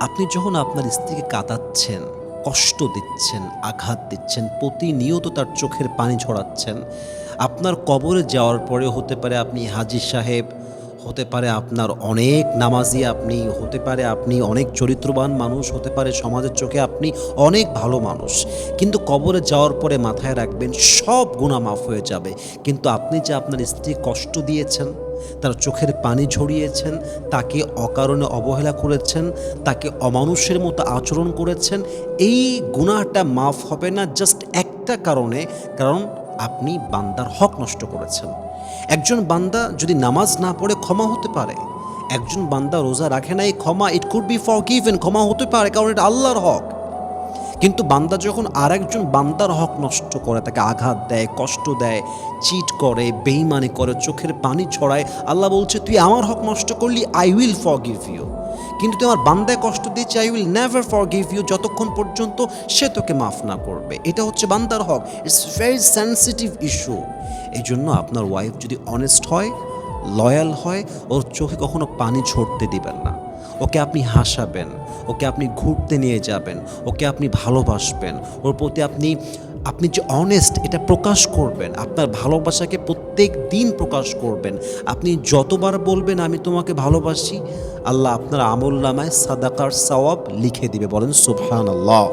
আপনি যখন আপনার স্ত্রীকে কাঁদাচ্ছেন, কষ্ট দিচ্ছেন, আঘাত দিচ্ছেন, প্রতিনিয়ত তার চোখের পানি ঝরাচ্ছেন, আপনার কবরে যাওয়ার পরে হতে পারে আপনি হাজী সাহেব, হতে পারে আপনার অনেক নামাজি আপনি, হতে পারে আপনি অনেক চরিত্রবান মানুষ, হতে পারে সমাজের চোখে আপনি অনেক ভালো মানুষ। কিন্তু কবরে যাওয়ার পরে মাথায় রাখবেন সব গুনাহ মাফ হয়ে যাবে। কিন্তু আপনি যে আপনার স্ত্রী কষ্ট দিয়েছেন, তার চোখের পানি ঝরিয়েছেন, তাকে অকারণে অবহেলা করেছেন, তাকে অমানুষের মতো আচরণ করেছেন, এই গুনাহটা মাফ হবে না জাস্ট একটা কারণে, কারণ আপনি বান্দার হক নষ্ট করেছেন। একজন বান্দা যদি নামাজ না পড়ে ক্ষমা হতে পারে, একজন বান্দা রোজা রাখে নাই, ক্ষমা ইট কুড বি ফরগিভেন, ক্ষমা হতে পারে কারণ এটা আল্লাহর হক। কিন্তু বান্দা যখন আরেকজন বান্দার হক নষ্ট করে, তাকে আঘাত দেয়, কষ্ট দেয়, চিট করে, বেইমানি করে, চোখের পানি ছড়ায়, আল্লাহ বলছে তুই আমার হক নষ্ট করলি, আই উইল ফরগিভ ইউ। কিন্তু তুই আমার বান্দায় কষ্ট দিয়েছি, I will never forgive you, যতক্ষণ পর্যন্ত সে তোকে মাফ না করবে। এটা হচ্ছে বান্দার হক। It's very sensitive issue. এই জন্য আপনার ওয়াইফ যদি অনেস্ট হয়, লয়াল হয়, ওর চোখে কখনো পানি ঝরতে দিবেন না। ওকে আপনি হাসাবেন, ওকে আপনি ঘুরতে নিয়ে যাবেন, ওকে আপনি ভালোবাসবেন, ওর প্রতি আপনি আপনি যে অনেস্ট এটা প্রকাশ করবেন, আপনার ভালোবাসাকে প্রত্যেক দিন প্রকাশ করবেন। আপনি যতবার বলবেন আমি তোমাকে ভালোবাসি, আল্লাহ আপনার আমলনামায় সাদাকার সওয়াব লিখে দিবে। বলেন সুবহানাল্লাহ।